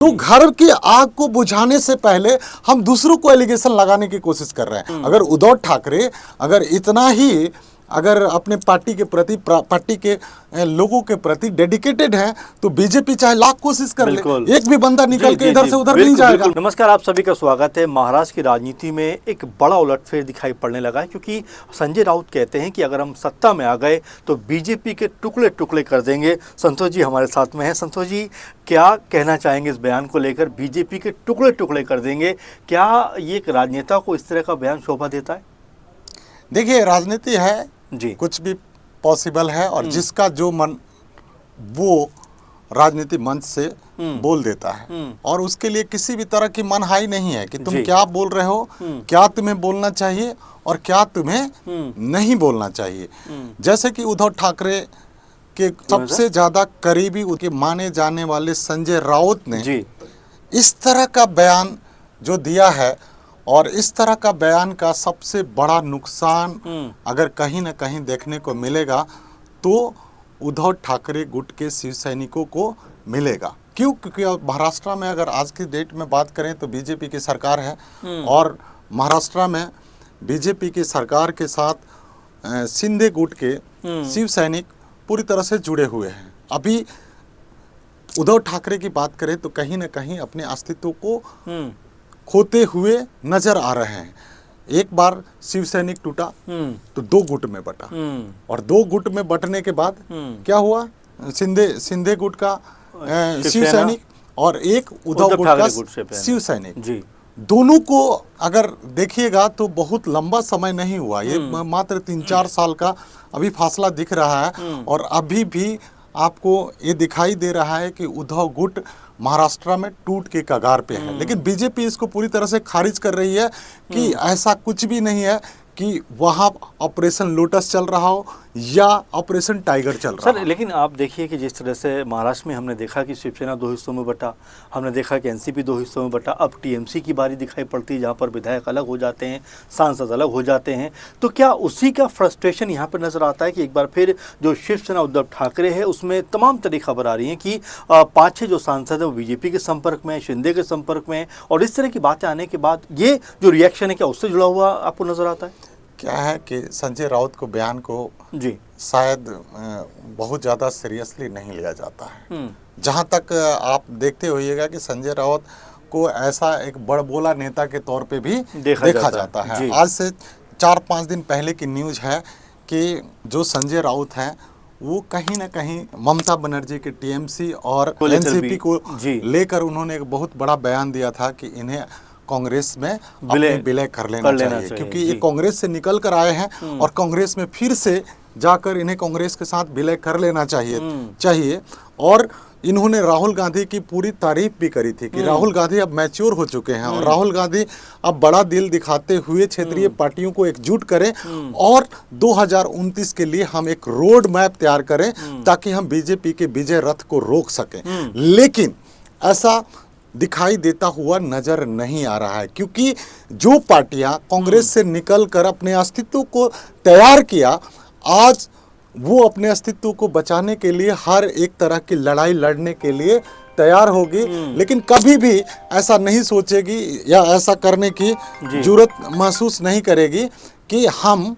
तो घर की आग को बुझाने से पहले हम दूसरों को एलिगेशन लगाने की कोशिश कर रहे हैं। अगर उद्धव ठाकरे अगर इतना ही अगर अपने पार्टी के प्रति पार्टी के लोगों के प्रति डेडिकेटेड हैं तो बीजेपी चाहे लाख कोशिश कर ले, एक भी बंदा निकल के इधर से उधर नहीं जाएगा। नमस्कार, आप सभी का स्वागत है। महाराष्ट्र की राजनीति में एक बड़ा उलटफेर दिखाई पड़ने लगा है, क्योंकि संजय राउत कहते हैं कि अगर हम सत्ता में आ गए तो बीजेपी के टुकड़े टुकड़े कर देंगे। संतोष जी हमारे साथ में हैं। संतोष जी, क्या कहना चाहेंगे इस बयान को लेकर? बीजेपी के टुकड़े टुकड़े कर देंगे, क्या ये एक राजनेता को इस तरह का बयान शोभा देता है? देखिए, राजनीति है जी, कुछ भी पॉसिबल है, और जिसका जो मन वो राजनीति मंच से बोल देता है, और उसके लिए किसी भी तरह की मनहाई नहीं है कि तुम क्या बोल रहे हो, क्या तुम्हें बोलना चाहिए और क्या तुम्हें नहीं बोलना चाहिए। जैसे कि उद्धव ठाकरे के सबसे ज्यादा करीबी उनके माने जाने वाले संजय राउत ने इस तरह का बयान जो दिया है, और इस तरह का बयान का सबसे बड़ा नुकसान अगर कहीं ना कहीं देखने को मिलेगा तो उद्धव ठाकरे गुट के शिव सैनिकों को मिलेगा। क्यों? क्योंकि महाराष्ट्र में अगर आज की डेट में बात करें तो बीजेपी की सरकार है, और महाराष्ट्र में बीजेपी की सरकार के साथ शिंदे गुट के शिव सैनिक पूरी तरह से जुड़े हुए हैं। अभी उद्धव ठाकरे की बात करें तो कहीं ना कहीं अपने अस्तित्व को खोते हुए नजर आ रहे हैं। एक बार शिव सैनिक टूटा तो दो गुट में बटा, और दो गुट में बटने के बाद क्या हुआ? शिंदे गुट का शिव सैनिक और एक उद्धव गुट का शिव सैनिक, दोनों को अगर देखिएगा तो बहुत लंबा समय नहीं हुआ, ये मात्र 3-4 साल का अभी फासला दिख रहा है। और अभी भी आपको ये दिखाई दे रहा है कि उद्धव गुट महाराष्ट्र में टूट के कगार पे है। लेकिन बीजेपी इसको पूरी तरह से खारिज कर रही है कि ऐसा कुछ भी नहीं है कि वहाँ ऑपरेशन लोटस चल रहा हो या ऑपरेशन टाइगर चल रहा है। लेकिन आप देखिए कि जिस तरह से महाराष्ट्र में हमने देखा कि शिवसेना 2 हिस्सों में बटा, हमने देखा कि एनसीपी 2 हिस्सों में बटा, अब टीएमसी की बारी दिखाई पड़ती है, जहाँ पर विधायक अलग हो जाते हैं, सांसद अलग हो जाते हैं। तो क्या उसी का फ्रस्ट्रेशन यहाँ पर नजर आता है कि एक बार फिर जो शिवसेना उद्धव ठाकरे है उसमें तमाम तरह खबर आ रही है कि 5-6 जो सांसद है वो बीजेपी के संपर्क में, शिंदे के संपर्क में, और इस तरह की बातें आने के बाद ये जो रिएक्शन है क्या उससे जुड़ा हुआ आपको नजर आता है? क्या है कि संजय राउत को बयान को शायद बहुत ज़्यादा सीरियसली नहीं लिया जाता है। जहाँ तक आप देखते होइएगा कि संजय राउत को ऐसा एक बड़बोला नेता के तौर पे भी देखा जाता है। आज से 4-5 दिन पहले की न्यूज़ है कि जो संजय राउत हैं वो कहीं ना कहीं ममता बनर्जी के टीएमसी और एनसीपी को लेकर उन्होंने एक बहुत बड़ा बयान दिया था कि इन्हें कांग्रेस में विलय कर लेना चाहिए, क्योंकि ये कांग्रेस से निकल कर आए हैं और कांग्रेस में फिर से जाकर इन्हें कांग्रेस के साथ विलय कर लेना चाहिए। और इन्होंने राहुल गांधी की पूरी तारीफ भी करी थी कि राहुल गांधी अब मैच्योर हो चुके हैं, और राहुल गांधी अब बड़ा दिल दिखाते हुए क्षेत्रीय पार्टियों को एकजुट करें और 2029 के लिए हम एक रोड मैप तैयार करें ताकि हम बीजेपी के विजय रथ को रोक सकें। लेकिन ऐसा दिखाई देता हुआ नजर नहीं आ रहा है, क्योंकि जो पार्टियां कांग्रेस से निकलकर अपने अस्तित्व को तैयार किया, आज वो अपने अस्तित्व को बचाने के लिए हर एक तरह की लड़ाई लड़ने के लिए तैयार होगी, लेकिन कभी भी ऐसा नहीं सोचेगी या ऐसा करने की जरूरत महसूस नहीं करेगी कि हम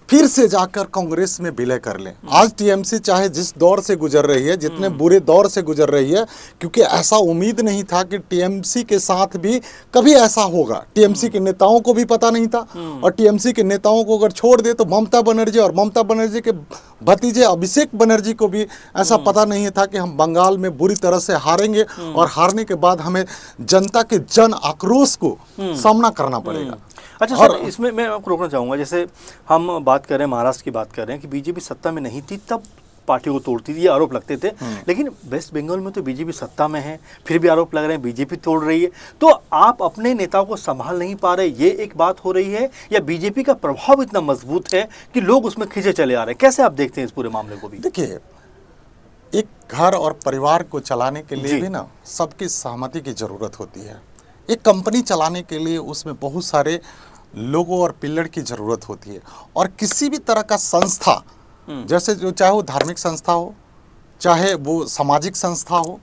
फिर से जाकर कांग्रेस में विलय कर लें। आज टीएमसी चाहे जिस दौर से गुजर रही है, जितने बुरे दौर से गुजर रही है, क्योंकि ऐसा उम्मीद नहीं था कि टीएमसी के साथ भी कभी ऐसा होगा। टीएमसी के नेताओं को भी पता नहीं था, और टीएमसी के नेताओं को अगर छोड़ दे तो ममता बनर्जी और ममता बनर्जी के भतीजे अभिषेक बनर्जी को भी ऐसा पता नहीं था कि हम बंगाल में बुरी तरह से हारेंगे, और हारने के बाद हमें जनता के जन आक्रोश को सामना करना पड़ेगा। अच्छा सर, इसमें मैं आपको रोकना चाहूँगा, जैसे हम बात कर रहे हैं, महाराष्ट्र की बात कर रहे हैं कि बीजेपी सत्ता में नहीं थी तब पार्टी को तोड़ती थी, ये आरोप लगते थे। लेकिन वेस्ट बंगाल में तो बीजेपी सत्ता में है, फिर भी आरोप लग रहे हैं बीजेपी तोड़ रही है। तो आप अपने नेताओं को संभाल नहीं पा रहे, ये एक बात हो रही है, या बीजेपी का प्रभाव इतना मजबूत है कि लोग उसमें खींचे चले आ रहे हैं? कैसे आप देखते हैं इस पूरे मामले को भी? देखिए, एक घर और परिवार को चलाने के लिए भी ना सबकी सहमति की जरूरत होती है। एक कंपनी चलाने के लिए उसमें बहुत सारे लोगों और पिल्लर की जरूरत होती है, और किसी भी तरह का संस्था, जैसे जो चाहे वो धार्मिक संस्था हो, चाहे वो सामाजिक संस्था हो,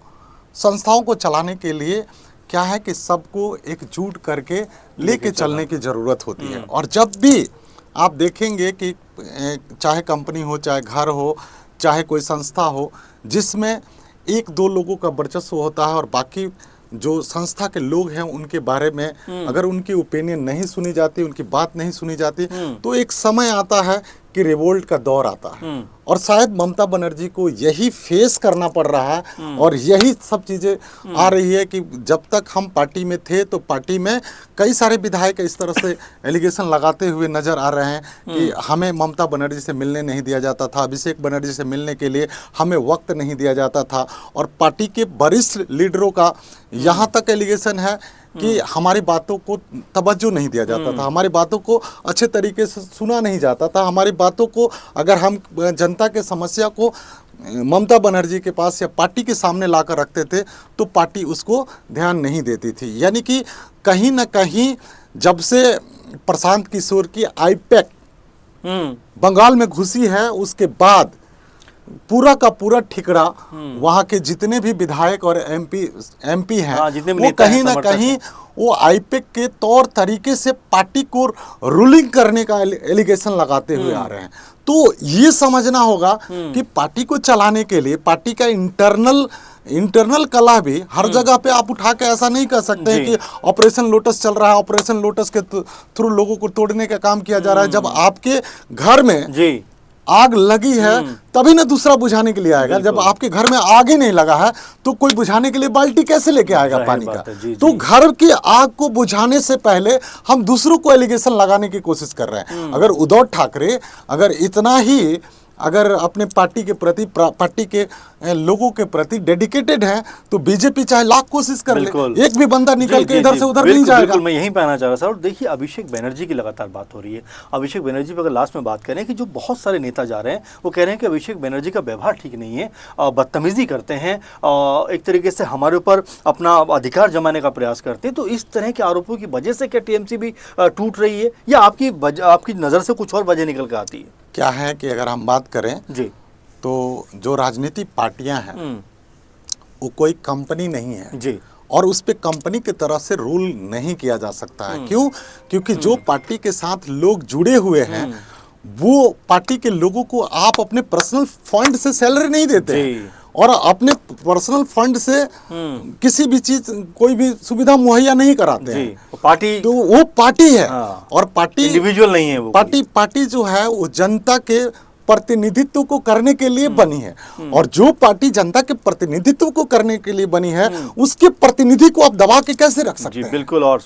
संस्थाओं को चलाने के लिए क्या है कि सबको एकजुट करके लेके चलने की ज़रूरत होती है। और जब भी आप देखेंगे कि चाहे कंपनी हो, चाहे घर हो, चाहे कोई संस्था हो, जिसमें एक दो लोगों का वर्चस्व होता है और बाकी जो संस्था के लोग हैं उनके बारे में अगर उनकी ओपिनियन नहीं सुनी जाती, उनकी बात नहीं सुनी जाती, तो एक समय आता है कि रिवोल्ट का दौर आता है। और शायद ममता बनर्जी को यही फेस करना पड़ रहा है और यही सब चीज़ें आ रही है कि जब तक हम पार्टी में थे तो पार्टी में कई सारे विधायक इस तरह से एलिगेशन लगाते हुए नजर आ रहे हैं कि हमें ममता बनर्जी से मिलने नहीं दिया जाता था, अभिषेक बनर्जी से मिलने के लिए हमें वक्त नहीं दिया जाता था। और पार्टी के वरिष्ठ लीडरों का यहाँ तक एलिगेशन है कि हमारी बातों को तवज्जो नहीं दिया जाता था, हमारी बातों को अच्छे तरीके से सुना नहीं जाता था, हमारी बातों को अगर हम जनता के समस्या को ममता बनर्जी के पास या पार्टी के सामने लाकर रखते थे तो पार्टी उसको ध्यान नहीं देती थी। यानी कि कहीं ना कहीं जब से प्रशांत किशोर की आईपैक बंगाल में घुसी है उसके बाद पूरा का पूरा ठिकरा वहाँ के जितने भी विधायक और एमपी हैं वो कहीं ना कहीं वो आईपैक के तौर तरीके से पार्टी को रूलिंग करने का एलिगेशन लगाते हुए आ रहे हैं। तो ये समझना होगा कि पार्टी को चलाने के लिए पार्टी का इंटरनल कला भी हर जगह पे आप उठा के ऐसा नहीं कर सकते हैं कि ऑपरेशन लोटस चल रहा है, ऑपरेशन लोटस के थ्रू लोगों को तोड़ने का काम किया जा रहा है। जब आपके घर में आग लगी है तभी ना दूसरा बुझाने के लिए आएगा। जब आपके घर में आग ही नहीं लगा है तो कोई बुझाने के लिए बाल्टी कैसे लेके आएगा पानी का। तो घर की आग को बुझाने से पहले हम दूसरों को एलिगेशन लगाने की कोशिश कर रहे हैं। अगर उद्धव ठाकरे अगर इतना ही अगर अपने पार्टी के प्रति, पार्टी के लोगों के प्रति डेडिकेटेड हैं तो बीजेपी चाहे लाख कोशिश कर ले, एक भी बंदा निकल के इधर से उधर नहीं जाएगा। बिल्कुल, मैं यही कहना चाह रहा था। और देखिए अभिषेक बनर्जी की लगातार बात हो रही है। अभिषेक बनर्जी पर अगर लास्ट में बात करें कि जो बहुत सारे नेता जा रहे हैं वो कह रहे हैं कि अभिषेक बनर्जी का व्यवहार ठीक नहीं है, बदतमीजी करते हैं, एक तरीके से हमारे ऊपर अपना अधिकार जमाने का प्रयास करते हैं। तो इस तरह के आरोपों की वजह से क्या टीएमसी भी टूट रही है या आपकी नज़र से कुछ और वजह निकल कर आती है? क्या है कि अगर हम बात करें जी तो जो राजनीतिक पार्टियां हैं वो कोई कंपनी नहीं है जी, और उस पे कंपनी की तरफ से रूल नहीं किया जा सकता है। क्यों? क्योंकि जो पार्टी के साथ लोग जुड़े हुए हैं वो पार्टी के लोगों को आप अपने पर्सनल फंड से सैलरी नहीं देते और अपने पर्सनल फंड से किसी भी चीज कोई भी सुविधा मुहैया नहीं कराते हैं। पार्टी तो वो पार्टी है और पार्टी इंडिविजुअल नहीं है। वो पार्टी जो है वो जनता के प्रतिनिधित्व को करने के लिए बनी है और जो पार्टी जनता के प्रतिनिधित्व को करने के लिए बनी है उसके प्रतिनिधि को आप दबा के कैसे रख सकते हैं? बिल्कुल। और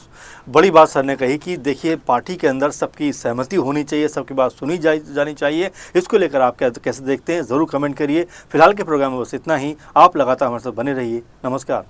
बड़ी बात सर ने कही कि देखिए पार्टी के अंदर सबकी सहमति होनी चाहिए, सबकी बात सुनी जानी चाहिए। इसको लेकर आप कैसे देखते हैं ज़रूर कमेंट करिए। फिलहाल के प्रोग्राम में बस इतना ही। आप लगातार हमारे साथ बने रहिए। नमस्कार।